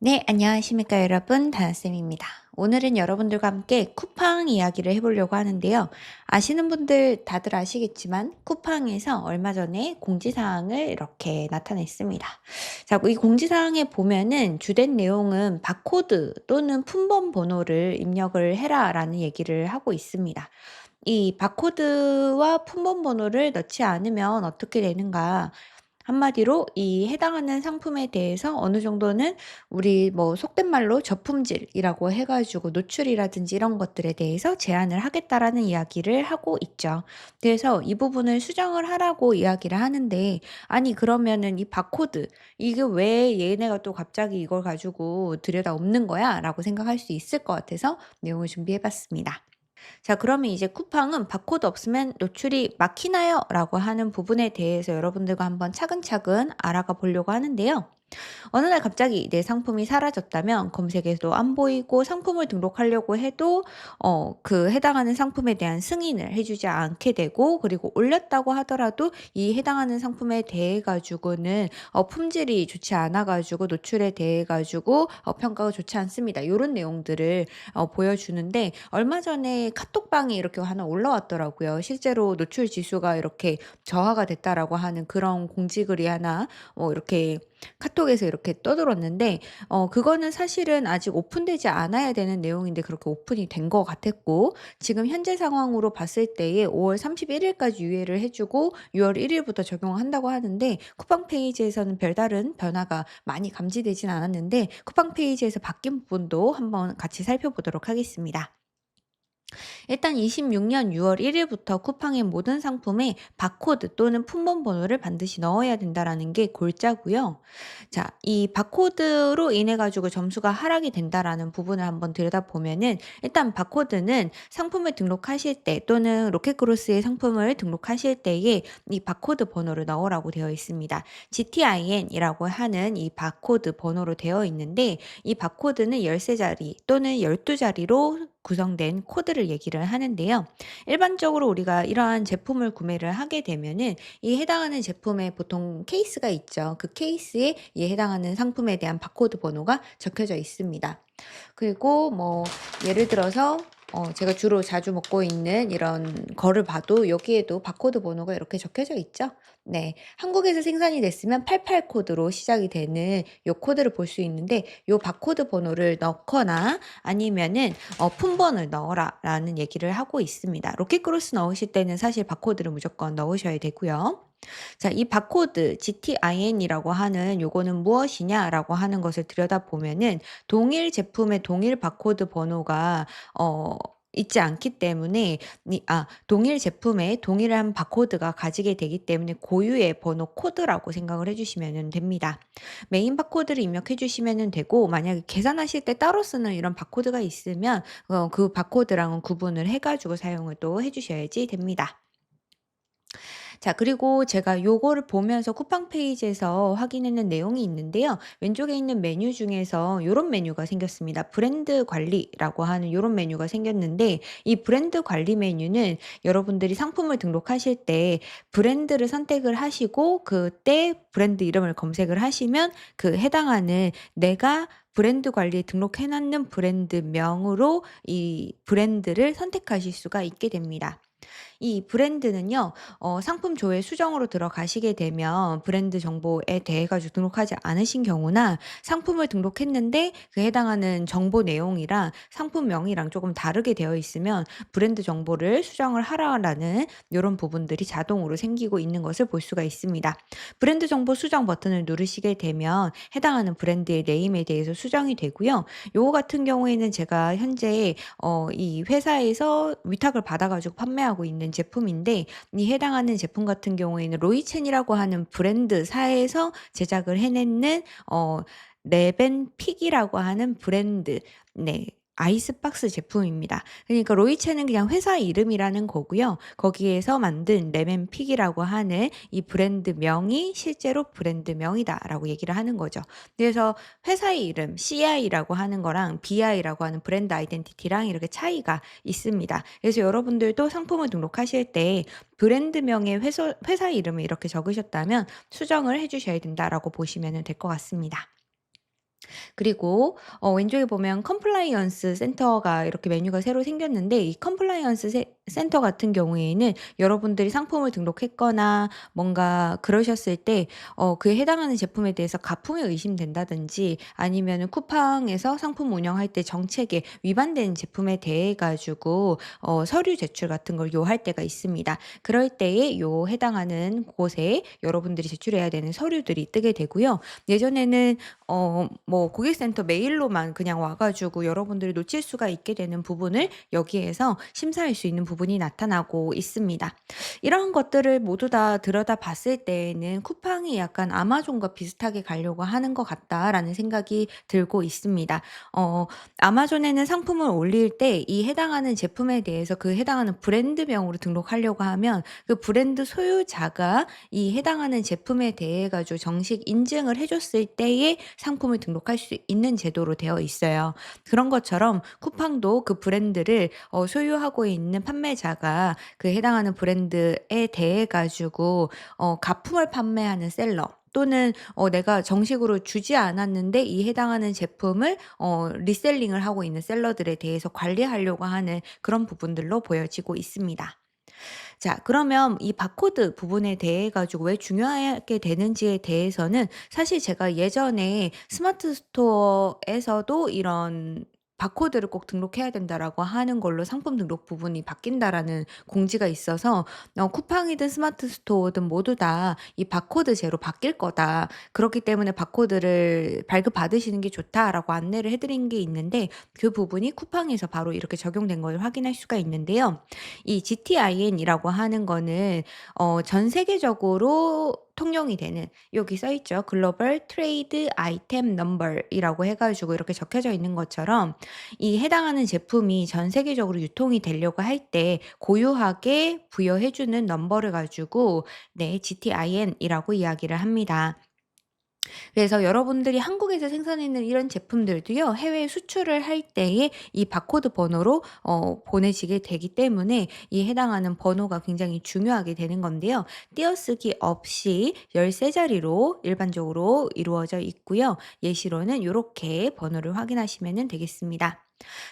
네, 안녕하십니까 여러분. 다나쌤입니다. 오늘은 여러분들과 함께 쿠팡 이야기를 해보려고 하는데요. 아시는 분들 다들 아시겠지만 쿠팡에서 얼마 전에 공지사항을 이렇게 나타냈습니다. 자, 이 공지사항에 보면은 주된 내용은 바코드 또는 품번 번호를 입력을 해라라는 얘기를 하고 있습니다. 이 바코드와 품번 번호를 넣지 않으면 어떻게 되는가? 한마디로 이 해당하는 상품에 대해서 어느 정도는 우리 뭐 속된 말로 저품질이라고 해 가지고 노출이라든지 이런 것들에 대해서 제한을 하겠다라는 이야기를 하고 있죠. 그래서 이 부분을 수정을 하라고 이야기를 하는데, 아니 그러면은 이 바코드 이게 왜 얘네가 또 갑자기 이걸 가지고 들여다 엎는 거야?'라고 생각할 수 있을 것 같아서 내용을 준비해 봤습니다. 자, 그러면 이제 쿠팡은 "바코드 없으면 노출이 막히나요?" 라고 하는 부분에 대해서 여러분들과 한번 차근차근 알아가 보려고 하는데요. 어느 날 갑자기 내 상품이 사라졌다면 검색에도 안 보이고, 상품을 등록하려고 해도 그 해당하는 상품에 대한 승인을 해 주지 않게 되고, 그리고 올렸다고 하더라도 이 해당하는 상품에 대해 가지고는 품질이 좋지 않아 가지고 노출에 대해 가지고 평가가 좋지 않습니다. 요런 내용들을 보여주는데, 얼마 전에 카톡방에 이렇게 하나 올라왔더라고요. 실제로 노출 지수가 이렇게 저하가 됐다라고 하는 그런 공지글이 하나 이렇게 카톡에서 이렇게 떠들었는데, 그거는 사실은 아직 오픈되지 않아야 되는 내용인데 그렇게 오픈이 된 것 같았고, 지금 현재 상황으로 봤을 때에 5월 31 일까지 유예를 해 주고 6월 1 일부터 적용한다고 하는데, 쿠팡 페이지에서는 별다른 변화가 많이 감지되진 않았는데 쿠팡 페이지에서 바뀐 부분도 한번 같이 살펴보도록 하겠습니다. 일단 26년 6월 1 일부터 쿠팡의 모든 상품에 바코드 또는 품번 번호를 반드시 넣어야 된다라는 게 골자고요. 자, 이 바코드로 인해 가지고 점수가 하락이 된다라는 부분을 한번 들여다보면은, 일단 바코드는 상품을 등록하실 때 또는 로켓크로스의 상품을 등록하실 때에 이 바코드 번호를 넣으라고 되어 있습니다. GTIN이라고 하는 이 바코드 번호로 되어 있는데, 이 바코드는 13자리 또는 12자리로 구성된 코드를 얘기를 하는데요. 일반적으로 우리가 이러한 제품을 구매를 하게 되면은 이 해당하는 제품에 보통 케이스가 있죠. 그 케이스에 이 해당하는 상품에 대한 바코드 번호가 적혀져 있습니다. 그리고 뭐 예를 들어서 제가 주로 자주 먹고 있는 이런 거를 봐도 여기에도 바코드 번호가 이렇게 적혀져 있죠. 네. 한국에서 생산이 됐으면 88 코드로 시작이 되는 요 코드를 볼 수 있는데, 요 바코드 번호를 넣거나 아니면은 "품번을 넣어라."라는 얘기를 하고 있습니다. 로켓크로스 넣으실 때는 사실 바코드를 무조건 넣으셔야 되고요. 자, 이 바코드 GTIN이라고 하는 요거는 무엇이냐라고 하는 것을 들여다보면은, 동일 제품의 동일 바코드 번호가 있지 않기 때문에, 동일 제품에 동일한 바코드가 가지게 되기 때문에 고유의 번호 코드라고 생각을 해 주시면은 됩니다. 메인 바코드를 입력해 주시면은 되고, 만약에 계산하실 때 따로 쓰는 이런 바코드가 있으면 그 바코드랑은 구분을 해 가지고 사용을 또 해 주셔야지 됩니다. 자, 그리고 제가 요거를 보면서 쿠팡 페이지에서 확인했는 내용이 있는데요. 왼쪽에 있는 메뉴 중에서 요런 메뉴가 생겼습니다. 브랜드 관리라고 하는 요런 메뉴가 생겼는데, 이 브랜드 관리 메뉴는 여러분들이 상품을 등록하실 때 브랜드를 선택을 하시고 그때 브랜드 이름을 검색을 하시면 그 해당하는 내가 브랜드 관리에 등록해 놨는 브랜드명으로 이 브랜드를 선택하실 수가 있게 됩니다. 이 브랜드는요, 상품 조회 수정으로 들어가시게 되면 브랜드 정보에 대해 가지고 등록하지 않으신 경우나, 상품을 등록했는데 그 해당하는 정보 내용이랑 상품명이랑 조금 다르게 되어 있으면 브랜드 정보를 수정을 하라라는 요런 부분들이 자동으로 생기고 있는 것을 볼 수가 있습니다. 브랜드 정보 수정 버튼을 누르시게 되면 해당하는 브랜드의 네임에 대해서 수정이 되고요. 요거 같은 경우에는 제가 현재 이 회사에서 위탁을 받아 가지고 판매하고 있는 제품인데, 이 해당하는 제품 같은 경우에는 로이첸이라고 하는 브랜드사에서 제작을 해내는 레벤픽이라고 하는 브랜드, 네, 아이스박스 제품입니다. 그러니까 로이첸은 그냥 회사 이름이라는 거고요. 거기에서 만든 레벤픽이라고 하는 이 브랜드명이 실제로 브랜드명이다라고 얘기를 하는 거죠. 그래서 회사의 이름 CI라고 하는 거랑 BI라고 하는 브랜드 아이덴티티랑 이렇게 차이가 있습니다. 그래서 여러분들도 상품을 등록하실 때 브랜드명의 회사 이름을 이렇게 적으셨다면 수정을 해 주셔야 된다라고 보시면 될 것 같습니다. 그리고 왼쪽에 보면 컴플라이언스 센터가 이렇게 메뉴가 새로 생겼는데, 이 컴플라이언스 센터 같은 경우에는 여러분들이 상품을 등록했거나 뭔가 그러셨을 때 그에 해당하는 제품에 대해서 가품이 의심된다든지, 아니면은 쿠팡에서 상품 운영할 때 정책에 위반된 제품에 대해 가지고 서류 제출 같은 걸 요할 때가 있습니다. 그럴 때에 요 해당하는 곳에 여러분들이 제출해야 되는 서류들이 뜨게 되고요. 예전에는 뭐 고객센터 메일로만 그냥 와 가지고 여러분들이 놓칠 수가 있게 되는 부분을 여기에서 심사할 수 있는 부분이 나타나고 있습니다. 이런 것들을 모두 다 들여다봤을 때에는 '쿠팡이 약간 아마존과 비슷하게 가려고 하는 것 같다.'라는 생각이 들고 있습니다. 어 아마존에는 상품을 올릴 때 이 해당하는 제품에 대해서 그 해당하는 브랜드명으로 등록하려고 하면 그 브랜드 소유자가 이 해당하는 제품에 대해 가지고 정식 인증을 해 줬을 때에 상품을 등록할 수 있는 제도로 되어 있어요. 그런 것처럼 쿠팡도 그 브랜드를 소유하고 있는 판매자가 그 해당하는 브랜드에 대해 가지고 가품을 판매하는 셀러, 또는 내가 정식으로 주지 않았는데 이 해당하는 제품을 리셀링을 하고 있는 셀러들에 대해서 관리하려고 하는 그런 부분들로 보여지고 있습니다. 자, 그러면 이 바코드 부분에 대해 가지고 왜 중요하게 되는지에 대해서는, 사실 제가 예전에 스마트 스토어에서도 이런 바코드를 꼭 등록해야 된다라고 하는 걸로 상품 등록 부분이 바뀐다라는 공지가 있어서 쿠팡이든 스마트 스토어든 모두 다 이 바코드제로 바뀔 거다. 그렇기 때문에 바코드를 발급받으시는 게 좋다라고 안내를 해 드린 게 있는데, 그 부분이 쿠팡에서 바로 이렇게 적용된 걸 확인할 수가 있는데요. 이 GTIN이라고 하는 거는 전 세계적으로 통용이 되는, 여기 써 있죠. 글로벌 트레이드 아이템 넘버이라고 해 가지고 이렇게 적혀져 있는 것처럼, 이 해당하는 제품이 전 세계적으로 유통이 되려고 할 때 고유하게 부여해 주는 넘버를 가지고 네, GTIN이라고 이야기를 합니다. 그래서 여러분들이 한국에서 생산하는 이런 제품들도요, 해외에 수출을 할 때에 이 바코드 번호로 보내지게 되기 때문에 이 해당하는 번호가 굉장히 중요하게 되는 건데요. 띄어쓰기 없이 13자리로 일반적으로 이루어져 있고요. 예시로는 요렇게 번호를 확인하시면 되겠습니다.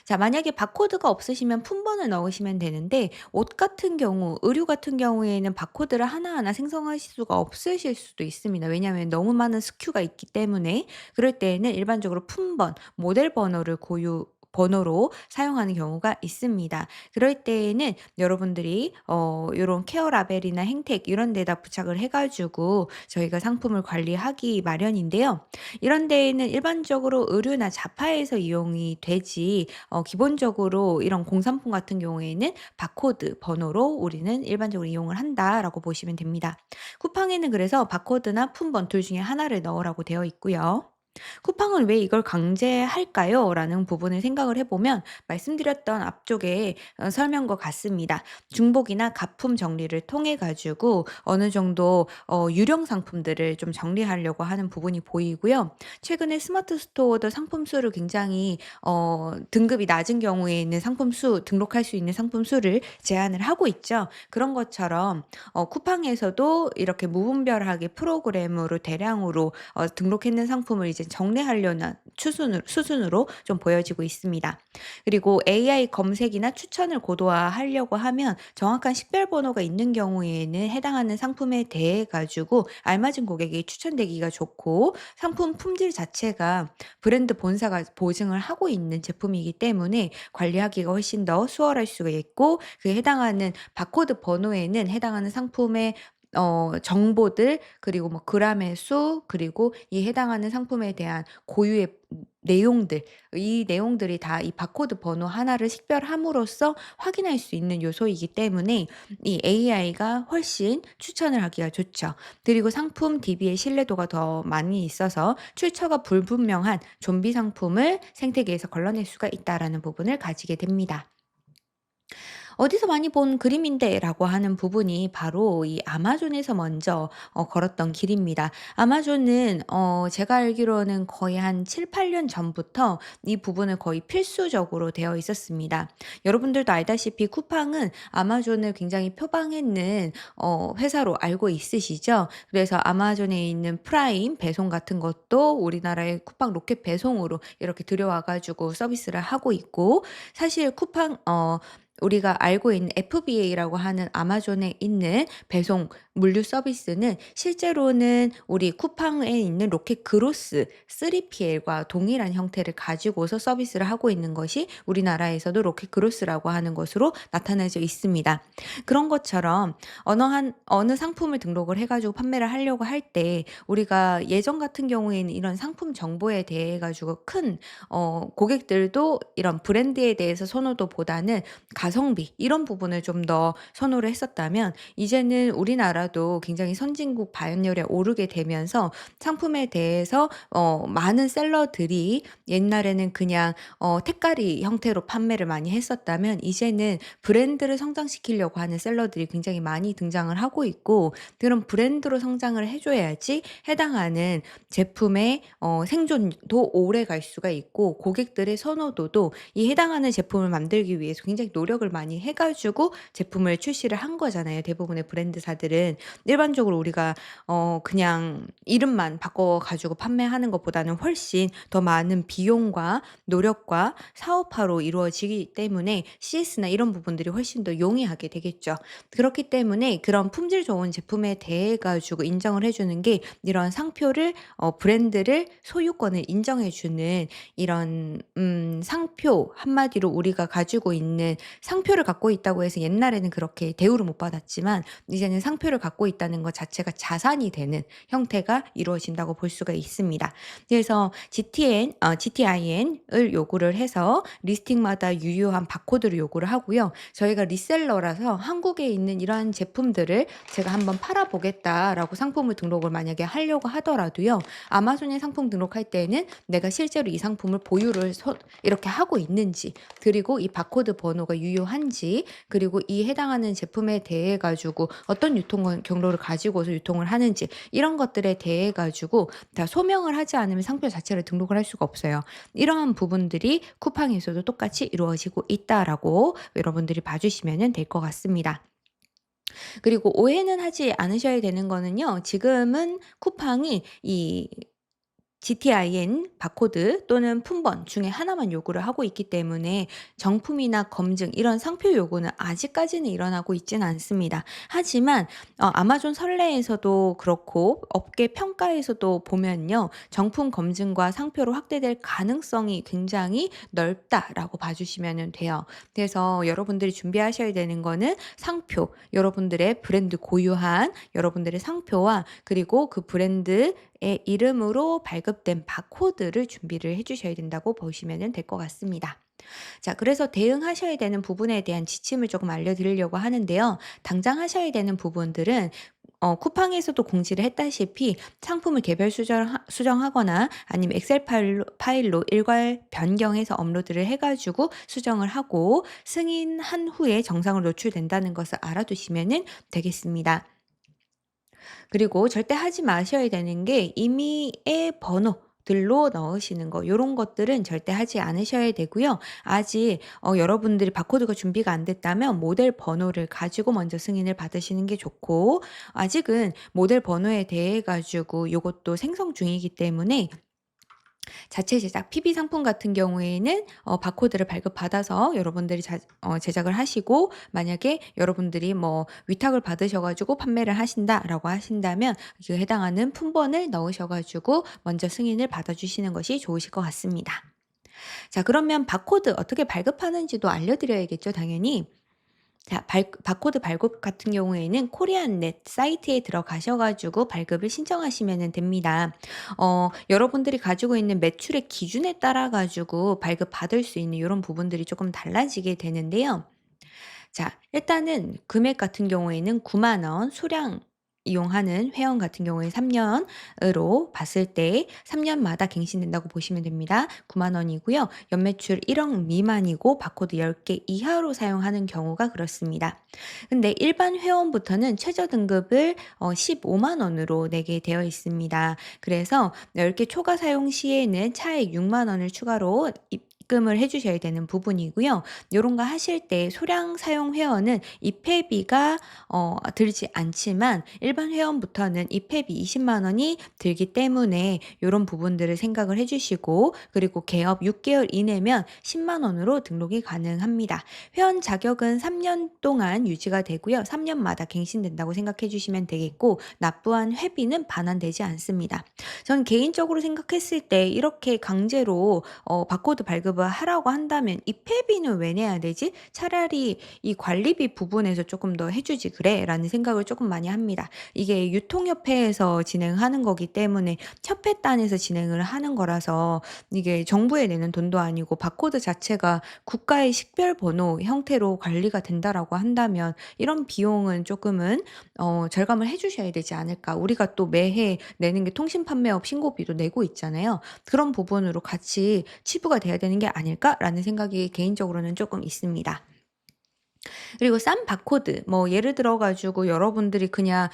자, 만약에 바코드가 없으시면 품번을 넣으시면 되는데, 옷 같은 경우, 의류 같은 경우에는 바코드를 하나하나 생성하실 수가 없으실 수도 있습니다. 왜냐하면 너무 많은 스큐가 있기 때문에. 그럴 때에는 일반적으로 품번, 모델 번호를 번호로 사용하는 경우가 있습니다. 그럴 때에는 여러분들이 요런 케어 라벨이나 행택 이런 데다 부착을 해 가지고 저희가 상품을 관리하기 마련인데요. 이런 데에는 일반적으로 의류나 잡화에서 이용이 되지, 기본적으로 이런 공산품 같은 경우에는 바코드 번호로 우리는 일반적으로 이용을 한다라고 보시면 됩니다. 쿠팡에는 그래서 바코드나 품번 둘 중에 하나를 넣으라고 되어 있고요. 쿠팡은 왜 이걸 강제할까요? 라는 부분을 생각을 해보면 말씀드렸던 앞쪽에 설명과 같습니다. 중복이나 가품 정리를 통해 가지고 어느 정도 유령 상품들을 좀 정리하려고 하는 부분이 보이고요. 최근에 스마트 스토어도 상품 수를 굉장히 등급이 낮은 경우에는 상품 수, 등록할 수 있는 상품 수를 제한을 하고 있죠. 그런 것처럼 쿠팡에서도 이렇게 무분별하게 프로그램으로 대량으로 등록했는 상품을 이제 정리하려는 수순으로 좀 보여지고 있습니다. 그리고 AI 검색이나 추천을 고도화하려고 하면 정확한 식별 번호가 있는 경우에는 해당하는 상품에 대해 가지고 알맞은 고객이 추천되기가 좋고, 상품 품질 자체가 브랜드 본사가 보증을 하고 있는 제품이기 때문에 관리하기가 훨씬 더 수월할 수가 있고, 그에 해당하는 바코드 번호에는 해당하는 상품의 정보들, 그리고 뭐 그램의 수, 그리고 이 해당하는 상품에 대한 고유의 내용들, 이 내용들이 다 이 바코드 번호 하나를 식별함으로써 확인할 수 있는 요소이기 때문에 이 AI가 훨씬 추천을 하기가 좋죠. 그리고 상품 DB의 신뢰도가 더 많이 있어서 출처가 불분명한 좀비 상품을 생태계에서 걸러낼 수가 있다라는 부분을 가지게 됩니다. "어디서 많이 본 그림인데."라고 하는 부분이 바로 이 아마존에서 먼저 걸었던 길입니다. 아마존은 제가 알기로는 거의 한 7-8년 전부터 이 부분을 거의 필수적으로 되어 있었습니다. 여러분들도 알다시피 쿠팡은 아마존을 굉장히 표방했는 회사로 알고 있으시죠? 그래서 아마존에 있는 프라임 배송 같은 것도 우리나라의 쿠팡 로켓 배송으로 이렇게 들여와 가지고 서비스를 하고 있고, 사실 쿠팡 우리가 알고 있는 FBA라고 하는 아마존에 있는 배송 물류 서비스는 실제로는 우리 쿠팡에 있는 로켓 그로스 3PL과 동일한 형태를 가지고서 서비스를 하고 있는 것이 우리나라에서도 로켓 그로스라고 하는 것으로 나타나져 있습니다. 그런 것처럼 어느 상품을 등록을 해 가지고 판매를 하려고 할 때 우리가 예전 같은 경우에는 이런 상품 정보에 대해 가지고 큰 고객들도 이런 브랜드에 대해서 선호도보다는 가성비 이런 부분을 좀 더 선호를 했었다면, 이제는 우리나라도 굉장히 선진국 반열에 오르게 되면서 상품에 대해서 많은 셀러들이 옛날에는 그냥 택가리 형태로 판매를 많이 했었다면, 이제는 브랜드를 성장시키려고 하는 셀러들이 굉장히 많이 등장을 하고 있고, 그런 브랜드로 성장을 해 줘야지 해당하는 제품의 생존도 오래 갈 수가 있고, 고객들의 선호도도 이 해당하는 제품을 만들기 위해서 굉장히 노력을 많이 해 가지고 제품을 출시를 한 거잖아요. 대부분의 브랜드사들은 일반적으로 우리가 그냥 이름만 바꿔 가지고 판매하는 것보다는 훨씬 더 많은 비용과 노력과 사업화로 이루어지기 때문에 CS나 이런 부분들이 훨씬 더 용이하게 되겠죠. 그렇기 때문에 그런 품질 좋은 제품에 대해 가지고 인정을 해 주는 게 이런 상표를 브랜드를 소유권을 인정해 주는 이런 상표, 한마디로 우리가 가지고 있는 상표를 갖고 있다고 해서 옛날에는 그렇게 대우를 못 받았지만, 이제는 상표를 갖고 있다는 것 자체가 자산이 되는 형태가 이루어진다고 볼 수가 있습니다. 그래서 GTIN을 요구를 해서 리스팅마다 유효한 바코드를 요구를 하고요. 저희가 리셀러라서 한국에 있는 이러한 제품들을 제가 한번 팔아 보겠다라고 상품을 등록을 만약에 하려고 하더라도요. 아마존에 상품 등록할 때에는 내가 실제로 이 상품을 보유를 이렇게 하고 있는지, 그리고 이 바코드 번호가 유효한지, 그리고 이 해당하는 제품에 대해 가지고 어떤 경로를 가지고서 유통을 하는지, 이런 것들에 대해 가지고 다 소명을 하지 않으면 상표 자체를 등록을 할 수가 없어요. 이러한 부분들이 쿠팡에서도 똑같이 이루어지고 있다라고 여러분들이 봐 주시면은 될 것 같습니다. 그리고 오해는 하지 않으셔야 되는 거는요. 지금은 쿠팡이 이 GTIN 바코드 또는 품번 중에 하나만 요구를 하고 있기 때문에 정품이나 검증 이런 상표 요구는 아직까지는 일어나고 있지는 않습니다. 하지만 아마존 선례에서도 그렇고 업계 평가에서도 보면요. 정품 검증과 상표로 확대될 가능성이 굉장히 넓다라고 봐 주시면 돼요. 그래서 여러분들이 준비하셔야 되는 거는 상표, 여러분들의 브랜드 고유한 여러분들의 상표와, 그리고 그 브랜드의 이름으로 발급된 바코드를 준비를 해 주셔야 된다고 보시면 될 것 같습니다. 자, 그래서 대응하셔야 되는 부분에 대한 지침을 조금 알려드리려고 하는데요. 당장 하셔야 되는 부분들은 쿠팡에서도 공지를 했다시피 상품을 개별 수정하거나 아니면 엑셀 파일로 일괄 변경해서 업로드를 해 가지고 수정을 하고 승인한 후에 정상으로 노출된다는 것을 알아두시면 되겠습니다. 그리고 절대 하지 마셔야 되는 게 임의의 번호들로 넣으시는 거, 요런 것들은 절대 하지 않으셔야 되고요. 아직 여러분들이 바코드가 준비가 안 됐다면 모델 번호를 가지고 먼저 승인을 받으시는 게 좋고, 아직은 모델 번호에 대해 가지고 요것도 생성 중이기 때문에 자체 제작 PB 상품 같은 경우에는 바코드를 발급받아서 여러분들이 제작을 하시고, 만약에 여러분들이 뭐 위탁을 받으셔 가지고 판매를 하신다라고 하신다면 그 해당하는 품번을 넣으셔 가지고 먼저 승인을 받아 주시는 것이 좋으실 것 같습니다. 자, 그러면 바코드 어떻게 발급하는지도 알려드려야겠죠, 당연히. 자, 바코드 발급 같은 경우에는 코리안넷 사이트에 들어가셔 가지고 발급을 신청하시면 됩니다. 여러분들이 가지고 있는 매출의 기준에 따라 가지고 발급받을 수 있는 이런 부분들이 조금 달라지게 되는데요. 자, 일단은 금액 같은 경우에는 9만 원, 수량 이용하는 회원 같은 경우에 3 년으로 봤을 때 3 년마다 갱신된다고 보시면 됩니다. 9만 원이고요. 연매출 1억 미만이고 바코드 10개 이하로 사용하는 경우가 그렇습니다. 근데 일반 회원부터는 최저 등급을 15만 원으로 내게 되어 있습니다. 그래서 10개 초과 사용 시에는 차액 6만 원을 추가로 입금을 해 주셔야 되는 부분이고요. 요런 거 하실 때 소량 사용 회원은 입회비가 들지 않지만 일반 회원부터는 입회비 20만 원이 들기 때문에 요런 부분들을 생각을 해 주시고, 그리고 개업 6개월 이내면 10만 원으로 등록이 가능합니다. 회원 자격은 3년 동안 유지가 되고요. 3 년마다 갱신된다고 생각해 주시면 되겠고, 납부한 회비는 반환되지 않습니다. 저는 개인적으로 생각했을 때 이렇게 강제로 바코드 발급을 하라고 한다면 '입회비는 왜 내야 되지? 차라리 이 관리비 부분에서 조금 더 해 주지 그래.'라는 생각을 조금 많이 합니다. 이게 유통협회에서 진행하는 거기 때문에 협회단에서 진행을 하는 거라서, 이게 정부에 내는 돈도 아니고 바코드 자체가 국가의 식별번호 형태로 관리가 된다라고 한다면 이런 비용은 조금은 절감을 해 주셔야 되지 않을까. 우리가 또 매해 내는 게 통신판매업 신고비도 내고 있잖아요. 그런 부분으로 같이 치부가 돼야 되는 게 아닐까라는 생각이 개인적으로는 조금 있습니다. 그리고 싼 바코드, 뭐 예를 들어 가지고 여러분들이 그냥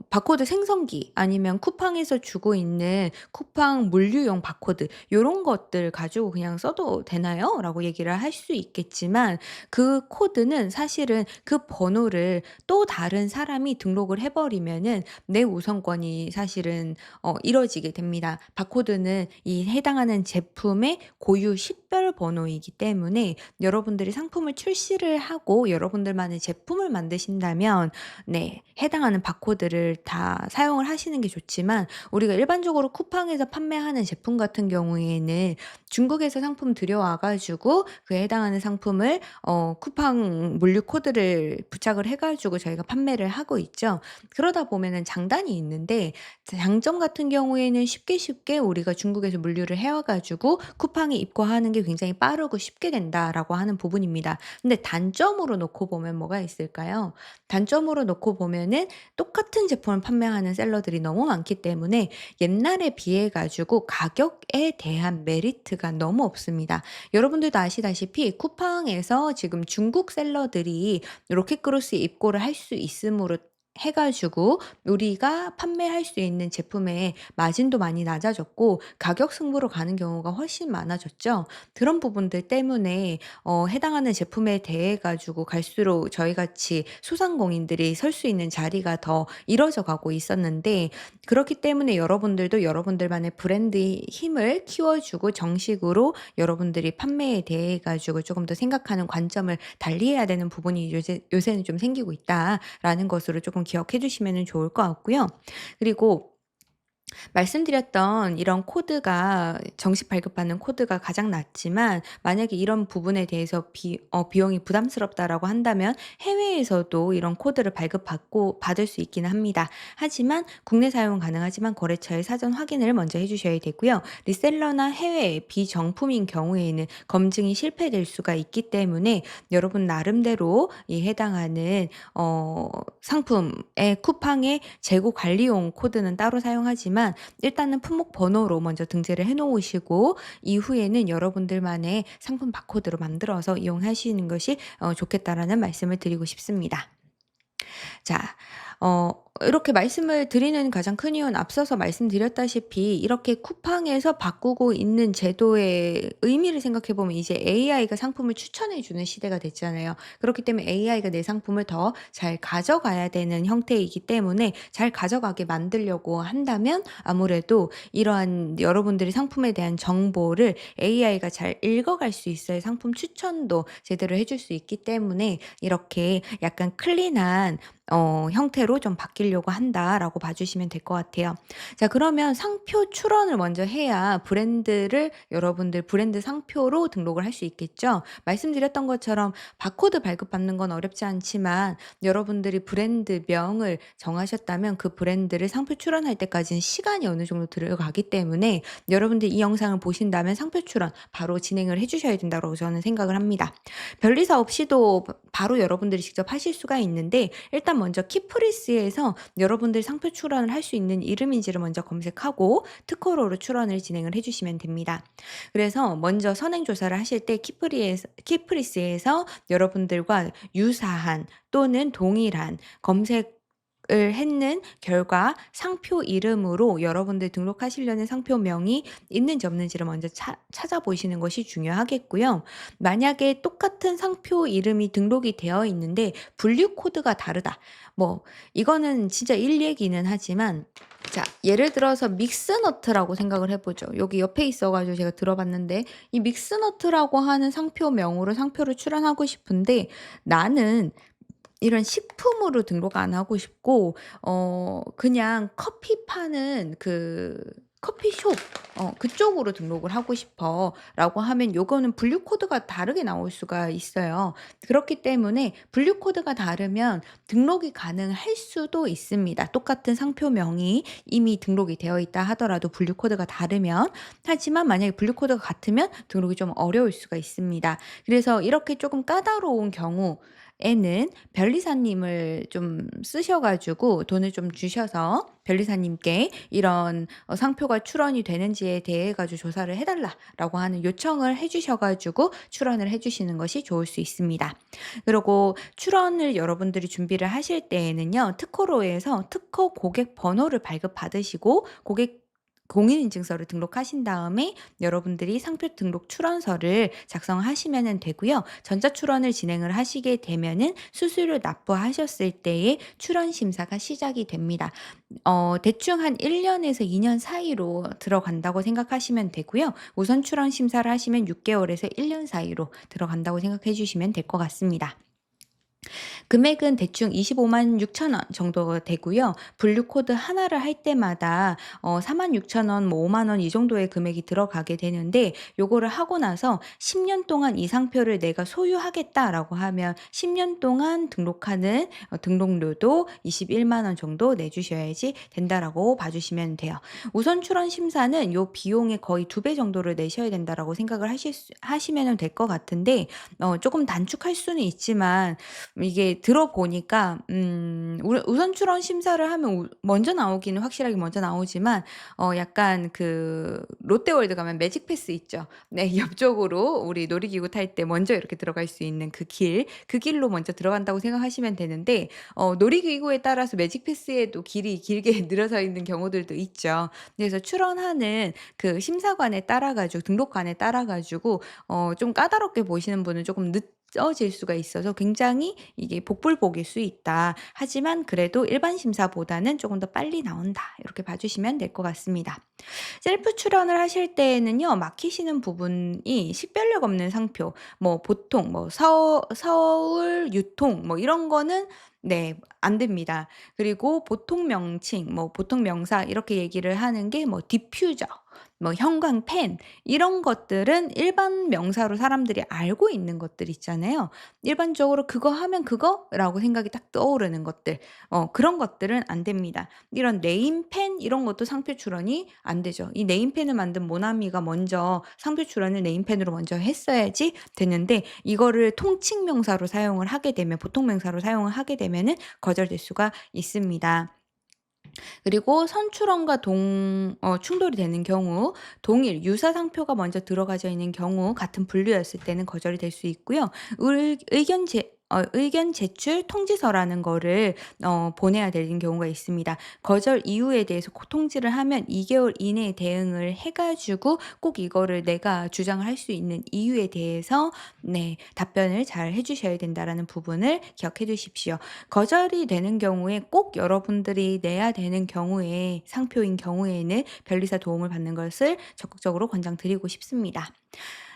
바코드 생성기 아니면 쿠팡에서 주고 있는 쿠팡 물류용 바코드 요런 것들 가지고 그냥 써도 되나요? 라고 얘기를 할 수 있겠지만, 그 코드는 사실은 그 번호를 또 다른 사람이 등록을 해 버리면은 내 우선권이 사실은 이뤄지게 됩니다. 바코드는 이 해당하는 제품의 고유 식별 번호이기 때문에 여러분들이 상품을 출시를 하고 여러분들만의 제품을 만드신다면, 네, 해당하는 바코드를 다 사용을 하시는 게 좋지만, 우리가 일반적으로 쿠팡에서 판매하는 제품 같은 경우에는 중국에서 상품 들여와 가지고 그 해당하는 상품을 쿠팡 물류 코드를 부착을 해 가지고 저희가 판매를 하고 있죠. 그러다 보면은 장단이 있는데, 장점 같은 경우에는 쉽게 우리가 중국에서 물류를 해와 가지고 쿠팡에 입고하는 게 굉장히 빠르고 쉽게 된다라고 하는 부분입니다. 근데 단점으로 놓고 보면 뭐가 있을까요? 단점으로 놓고 보면은 똑같은 제품을 판매하는 셀러들이 너무 많기 때문에 옛날에 비해 가지고 가격에 대한 메리트가 너무 없습니다. 여러분들도 아시다시피 쿠팡에서 지금 중국 셀러들이 로켓크로스에 입고를 할 수 있음으로 해 가지고 우리가 판매할 수 있는 제품의 마진도 많이 낮아졌고 가격 승부로 가는 경우가 훨씬 많아졌죠. 그런 부분들 때문에 해당하는 제품에 대해 가지고 갈수록 저희 같이 소상공인들이 설 수 있는 자리가 더 이뤄져 가고 있었는데, 그렇기 때문에 여러분들도 여러분들만의 브랜드의 힘을 키워 주고 정식으로 여러분들이 판매에 대해 가지고 조금 더 생각하는 관점을 달리해야 되는 부분이 요새는 좀 생기고 있다라는 것으로 조금 기억해 주시면은 좋을 것 같고요. 그리고 말씀드렸던 이런 코드가, 정식 발급받는 코드가 가장 낫지만, 만약에 이런 부분에 대해서 비용이 부담스럽다라고 한다면 해외에서도 이런 코드를 발급받고 받을 수 있기는 합니다. 하지만 국내 사용은 가능하지만 거래처의 사전 확인을 먼저 해 주셔야 되고요. 리셀러나 해외 비정품인 경우에는 검증이 실패될 수가 있기 때문에 여러분 나름대로 이 해당하는 상품의 쿠팡의 재고 관리용 코드는 따로 사용하지만, 일단은 품목 번호로 먼저 등재를 해 놓으시고 이후에는 여러분들만의 상품 바코드로 만들어서 이용하시는 것이 좋겠다라는 말씀을 드리고 싶습니다. 자, 이렇게 말씀을 드리는 가장 큰 이유는 앞서서 말씀드렸다시피 이렇게 쿠팡에서 바꾸고 있는 제도의 의미를 생각해 보면 이제 AI가 상품을 추천해 주는 시대가 됐잖아요. 그렇기 때문에 AI가 내 상품을 더 잘 가져가야 되는 형태이기 때문에, 잘 가져가게 만들려고 한다면 아무래도 이러한 여러분들이 상품에 대한 정보를 AI가 잘 읽어갈 수 있어야 상품 추천도 제대로 해줄 수 있기 때문에 이렇게 약간 클린한 형태로 좀 바뀌려고 한다라고 봐 주시면 될 것 같아요. 자, 그러면 상표 출원을 먼저 해야 브랜드를 여러분들 브랜드 상표로 등록을 할 수 있겠죠. 말씀드렸던 것처럼 바코드 발급받는 건 어렵지 않지만 여러분들이 브랜드명을 정하셨다면 그 브랜드를 상표 출원할 때까지는 시간이 어느 정도 들어가기 때문에 여러분들이 이 영상을 보신다면 상표 출원 바로 진행을 해 주셔야 된다고 저는 생각을 합니다. 변리사 없이도 바로 여러분들이 직접 하실 수가 있는데, 일단 먼저 키프리스에서 들어가서 여러분들이 상표 출원을 할 수 있는 이름인지를 먼저 검색하고 특허로로 출원을 진행을 해 주시면 됩니다. 그래서 먼저 선행 조사를 하실 때 키프리스에서 여러분들과 유사한 또는 동일한 검색을 했는 결과 상표 이름으로 여러분들 등록하시려는 상표명이 있는지 없는지를 먼저 찾아보시는 것이 중요하겠고요. 만약에 똑같은 상표 이름이 등록이 되어 있는데 분류 코드가 다르다. 뭐 이거는 진짜 일얘기는 하지만, 자, 예를 들어서 믹스너트라고 생각을 해 보죠. 여기 옆에 있어 가지고 제가 들어봤는데, 이 믹스너트라고 하는 상표명으로 상표를 출원하고 싶은데 나는 이런 식품으로 등록 안 하고 싶고 그냥 커피 파는 그 커피숍 그쪽으로 등록을 하고 싶어라고 하면 요거는 분류 코드가 다르게 나올 수가 있어요. 그렇기 때문에 분류 코드가 다르면 등록이 가능할 수도 있습니다. 똑같은 상표명이 이미 등록이 되어 있다 하더라도 분류 코드가 다르면. 하지만 만약에 분류 코드가 같으면 등록이 좀 어려울 수가 있습니다. 그래서 이렇게 조금 까다로운 경우에는 변리사님을 좀 쓰셔 가지고 돈을 좀 주셔서 변리사님께 이런 상표가 출원이 되는지에 대해 가지고 조사를 해 달라라고 하는 요청을 해 주셔 가지고 출원을 해 주시는 것이 좋을 수 있습니다. 그리고 출원을 여러분들이 준비를 하실 때에는요, 특허로에서 특허 고객 번호를 발급받으시고 고객 공인인증서를 등록하신 다음에 여러분들이 상표 등록 출원서를 작성하시면 되고요. 전자출원을 진행을 하시게 되면은 수수료 납부하셨을 때에 출원 심사가 시작이 됩니다. 대충 한 1 년에서 2년 사이로 들어간다고 생각하시면 되고요. 우선 출원 심사를 하시면 6 개월에서 1년 사이로 들어간다고 생각해 주시면 될 것 같습니다. 금액은 대충 256,000원 정도 되고요. 분류 코드 하나를 할 때마다 46,000원, 뭐 5만 원 이 정도의 금액이 들어가게 되는데, 요거를 하고 나서 10년 동안 이 상표를 내가 소유하겠다라고 하면 10년 동안 등록하는 등록료도 21만 원 정도 내주셔야지 된다라고 봐주시면 돼요. 우선 출원 심사는 요 비용의 거의 2배 정도를 내셔야 된다라고 생각을 하시면 될 것 같은데, 조금 단축할 수는 있지만 이게 들어보니까 우선 출원 심사를 하면 먼저 나오기는 확실하게 먼저 나오지만 약간 그 롯데월드 가면 매직 패스 있죠. 네. 옆쪽으로 우리 놀이기구 탈 때 먼저 이렇게 들어갈 수 있는 그 길로 먼저 들어간다고 생각하시면 되는데, 놀이기구에 따라서 매직 패스에도 길이 길게 늘어서 있는 경우들도 있죠. 그래서 출원하는 그 심사관에 따라 가지고 등록관에 따라 가지고 좀 까다롭게 보시는 분은 조금 늦어질 수가 있어서 굉장히 이게 복불복일 수 있다. 하지만 그래도 일반 심사보다는 조금 더 빨리 나온다. 이렇게 봐 주시면 될 것 같습니다. 셀프 출원을 하실 때에는요, 막히시는 부분이 식별력 없는 상표, 뭐 보통 뭐 서울 유통 뭐 이런 거는 네, 안 됩니다. 그리고 보통 명칭, 뭐 보통 명사 이렇게 얘기를 하는 게 뭐 디퓨저, 뭐 형광펜 이런 것들은 일반 명사로 사람들이 알고 있는 것들 있잖아요. 일반적으로 '그거 하면 그거?'라고 생각이 딱 떠오르는 것들, 그런 것들은 안 됩니다. 이런 네임펜 이런 것도 상표 출원이 안 되죠. 이 네임펜을 만든 모나미가 먼저 상표 출원을 네임펜으로 먼저 했어야지 되는데, 이거를 통칭 명사로 사용을 하게 되면, 보통 명사로 사용을 하게 되면은 거절될 수가 있습니다. 그리고 선출원과 충돌이 되는 경우, 동일 유사 상표가 먼저 들어가져 있는 경우 같은 분류였을 때는 거절이 될 수 있고요. 의견 제출 통지서라는 거를 보내야 되는 경우가 있습니다. 거절 이유에 대해서 통지를 하면 2 개월 이내에 대응을 해 가지고 꼭 이거를 내가 주장을 할 수 있는 이유에 대해서 네, 답변을 잘 해 주셔야 된다라는 부분을 기억해 두십시오. 거절이 되는 경우에 꼭 여러분들이 내야 되는 경우에, 상표인 경우에는 변리사 도움을 받는 것을 적극적으로 권장드리고 싶습니다.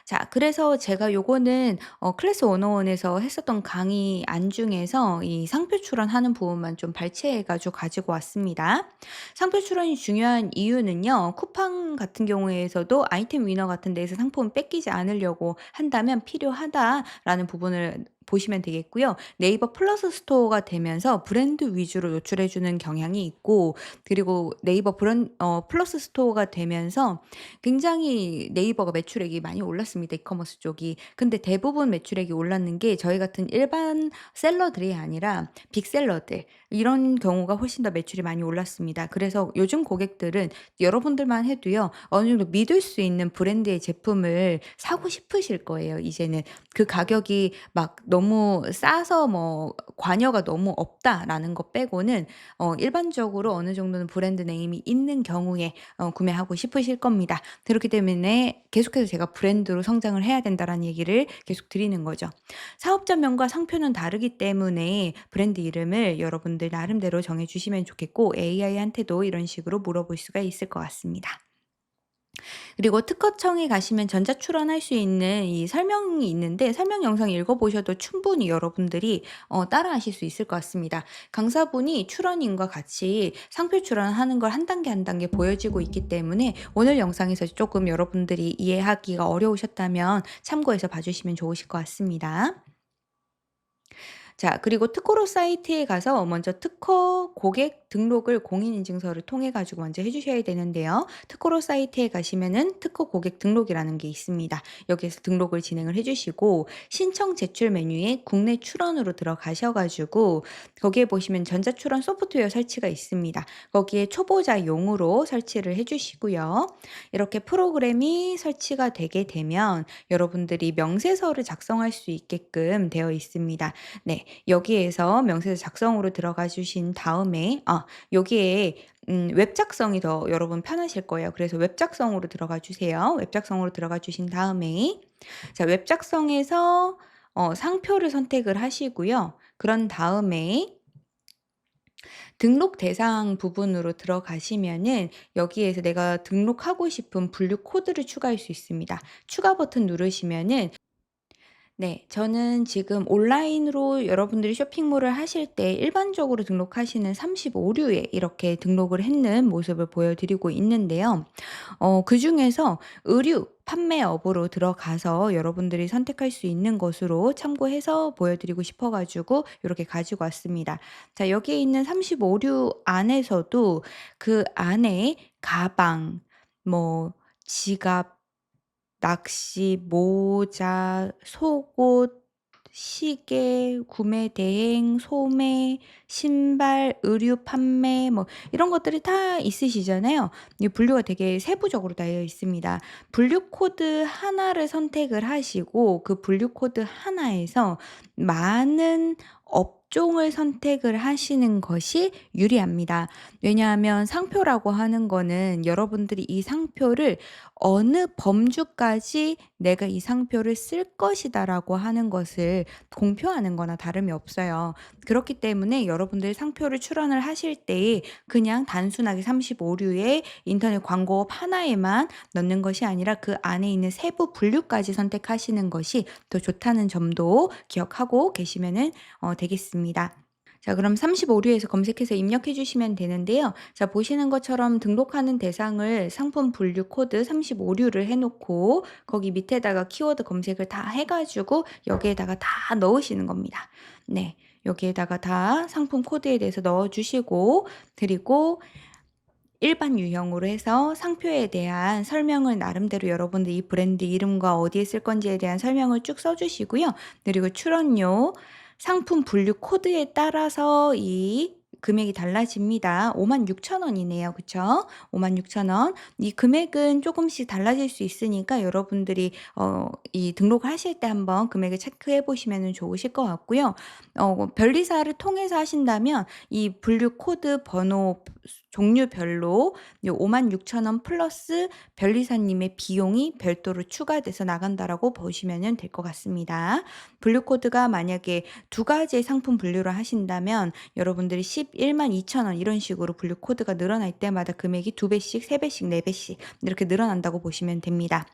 자, 그래서 제가 요거는 클래스 101에서 했었던 강의 안중에서 이 상표 출원하는 부분만 좀 발췌해 가지고 왔습니다. 상표 출원이 중요한 이유는요, 쿠팡 같은 경우에서도 아이템 위너 같은 데에서 상품을 뺏기지 않으려고 한다면 필요하다라는 부분을 보시면 되겠고요. 네이버 플러스 스토어가 되면서 브랜드 위주로 노출해 주는 경향이 있고, 그리고 네이버 플러스 스토어가 되면서 굉장히 네이버가 매출액이 많이 올랐습니다, 이커머스 쪽이. 근데 대부분 매출액이 올랐는 게 저희 같은 일반 셀러들이 아니라 빅셀러들, 이런 경우가 훨씬 더 매출이 많이 올랐습니다. 그래서 요즘 고객들은 여러분들만 해도요, 어느 정도 믿을 수 있는 브랜드의 제품을 사고 싶으실 거예요, 이제는. 그 가격이 막 너무 싸서 뭐 관여가 너무 없다라는 것 빼고는 일반적으로 어느 정도는 브랜드 네임이 있는 경우에 구매하고 싶으실 겁니다. 그렇기 때문에 계속해서 제가 브랜드로 성장을 해야 된다라는 얘기를 계속 드리는 거죠. 사업자명과 상표는 다르기 때문에 브랜드 이름을 여러분들 나름대로 정해 주시면 좋겠고, AI한테도 이런 식으로 물어볼 수가 있을 것 같습니다. 그리고 특허청에 가시면 전자출원할 수 있는 이 설명이 있는데, 설명 영상 읽어보셔도 충분히 여러분들이 따라하실 수 있을 것 같습니다. 강사분이 출원인과 같이 상표 출원하는 걸 한 단계 한 단계 보여지고 있기 때문에 오늘 영상에서 조금 여러분들이 이해하기가 어려우셨다면 참고해서 봐주시면 좋으실 것 같습니다. 자, 그리고 특허로 사이트에 가서 먼저 특허 고객 등록을 공인인증서를 통해 가지고 먼저 해 주셔야 되는데요. 특허로 사이트에 가시면은 특허 고객 등록이라는 게 있습니다. 여기에서 등록을 진행을 해 주시고, 신청 제출 메뉴에 국내 출원으로 들어가셔 가지고 거기에 보시면 전자출원 소프트웨어 설치가 있습니다. 거기에 초보자용으로 설치를 해 주시고요. 이렇게 프로그램이 설치가 되게 되면 여러분들이 명세서를 작성할 수 있게끔 되어 있습니다. 네. 여기에서 명세서 작성으로 들어가 주신 다음에 여기에 웹 작성이 더 여러분 편하실 거예요. 그래서 웹 작성으로 들어가 주세요. 웹 작성으로 들어가 주신 다음에, 자, 웹 작성에서 상표를 선택을 하시고요. 그런 다음에 등록 대상 부분으로 들어가시면은 여기에서 내가 등록하고 싶은 분류 코드를 추가할 수 있습니다. 추가 버튼 누르시면은, 네. 저는 지금 온라인으로 여러분들이 쇼핑몰을 하실 때 일반적으로 등록하시는 35류에 이렇게 등록을 했는 모습을 보여드리고 있는데요. 그중에서 의류 판매업으로 들어가서 여러분들이 선택할 수 있는 것으로 참고해서 보여드리고 싶어 가지고 이렇게 가지고 왔습니다. 자, 여기에 있는 35류 안에서도 그 안에 가방, 뭐 지갑, 낚시, 모자, 속옷, 시계, 구매 대행, 소매, 신발, 의류 판매, 뭐 이런 것들이 다 있으시잖아요. 이 분류가 되게 세부적으로 되어 있습니다. 분류 코드 하나를 선택을 하시고 그 분류 코드 하나에서 많은 업종을 선택을 하시는 것이 유리합니다. 왜냐하면 상표라고 하는 거는 여러분들이 이 상표를 어느 범주까지 내가 이 상표를 쓸 것이다라고 하는 것을 공표하는 거나 다름이 없어요. 그렇기 때문에 여러분들 상표를 출원을 하실 때에 그냥 단순하게 35류의 인터넷 광고업 하나에만 넣는 것이 아니라 그 안에 있는 세부 분류까지 선택하시는 것이 더 좋다는 점도 기억하고 계시면은 되겠습니다. 자, 그럼 35류에서 검색해서 입력해 주시면 되는데요. 자, 보시는 것처럼 등록하는 대상을 상품 분류 코드 35류를 해 놓고 거기 밑에다가 키워드 검색을 다 해 가지고 여기에다가 다 넣으시는 겁니다. 네. 여기에다가 다 상품 코드에 대해서 넣어 주시고, 그리고 일반 유형으로 해서 상표에 대한 설명을 나름대로 여러분들 이 브랜드 이름과 어디에 쓸 건지에 대한 설명을 쭉 써 주시고요. 그리고 출원료, 상품 분류 코드에 따라서 이 금액이 달라집니다. 56,000원이네요. 그쵸? 56,000원. 이 금액은 조금씩 달라질 수 있으니까 여러분들이 이 등록을 하실 때 한번 금액을 체크해 보시면은 좋으실 것 같고요. 변리사를 통해서 하신다면 이 분류 코드 번호 종류별로 요 56,000원 플러스 변리사님의 비용이 별도로 추가돼서 나간다라고 보시면은 될 것 같습니다. 분류 코드가 만약에 두 가지의 상품 분류를 하신다면 여러분들이 112,000원 이런 식으로 분류 코드가 늘어날 때마다 금액이 2배씩, 3배씩, 4배씩 이렇게 늘어난다고 보시면 됩니다.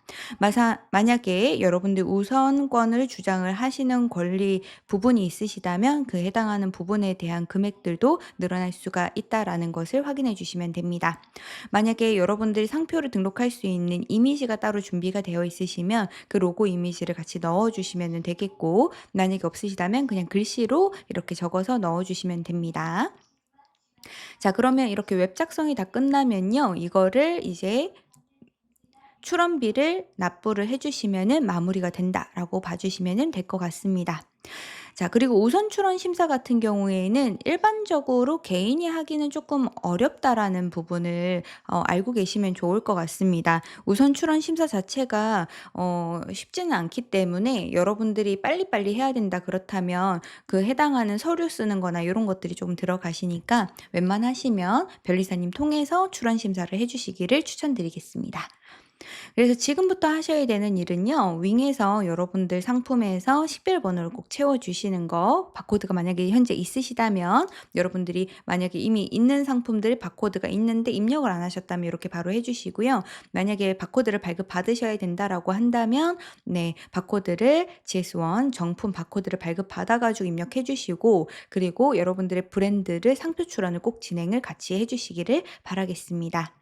만약에 여러분들 우선권을 주장을 하시는 권리 부분이 있으시다면 그 해당하는 부분에 대한 금액들도 늘어날 수가 있다라는 것을 확인해 확인해 주시면 됩니다. 만약에 여러분들이 상표를 등록할 수 있는 이미지가 따로 준비가 되어 있으시면 그 로고 이미지를 같이 넣어 주시면 되겠고, 만약에 없으시다면 그냥 글씨로 이렇게 적어서 넣어 주시면 됩니다. 자, 그러면 이렇게 웹 작성이 다 끝나면요. 이거를 이제 출원비를 납부를 해 주시면은 마무리가 된다라고 봐 주시면은 될 것 같습니다. 자, 그리고 우선 출원 심사 같은 경우에는 일반적으로 개인이 하기는 조금 어렵다라는 부분을 알고 계시면 좋을 것 같습니다. 우선 출원 심사 자체가 쉽지는 않기 때문에 여러분들이 빨리빨리 해야 된다 그렇다면 그 해당하는 서류 쓰는 거나 요런 것들이 좀 들어가시니까 웬만하시면 변리사님 통해서 출원 심사를 해 주시기를 추천드리겠습니다. 그래서 지금부터 하셔야 되는 일은요. 윙에서 여러분들 상품에서 식별번호를 꼭 채워 주시는 거, 바코드가 만약에 현재 있으시다면 여러분들이 만약에 이미 있는 상품들 바코드가 있는데 입력을 안 하셨다면 이렇게 바로 해 주시고요. 만약에 바코드를 발급받으셔야 된다라고 한다면 네, 바코드를 GS1 정품 바코드를 발급받아 가지고 입력해 주시고, 그리고 여러분들의 브랜드를 상표 출원을 꼭 진행을 같이 해 주시기를 바라겠습니다.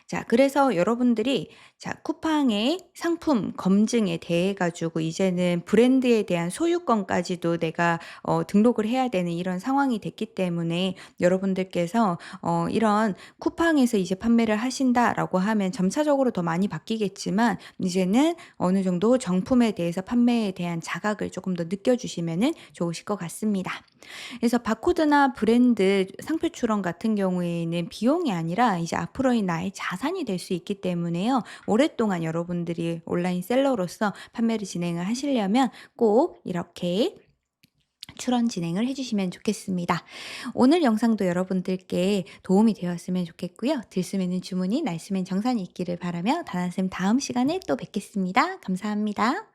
자, 그래서 여러분들이 자, 쿠팡의 상품 검증에 대해 가지고 이제는 브랜드에 대한 소유권까지도 내가 등록을 해야 되는 이런 상황이 됐기 때문에 여러분들께서 이런 쿠팡에서 이제 판매를 하신다라고 하면 점차적으로 더 많이 바뀌겠지만 이제는 어느 정도 정품에 대해서 판매에 대한 자각을 조금 더 느껴주시면은 좋으실 것 같습니다. 그래서 바코드나 브랜드 상표 출원 같은 경우에는 비용이 아니라 이제 앞으로의 나의 자산이 될 수 있기 때문에요. 오랫동안 여러분들이 온라인 셀러로서 판매를 진행을 하시려면 꼭 이렇게 출원 진행을 해 주시면 좋겠습니다. 오늘 영상도 여러분들께 도움이 되었으면 좋겠고요. 들숨에는 주문이 날숨엔 정산이 있기를 바라며 다나쌤 다음 시간에 또 뵙겠습니다. 감사합니다.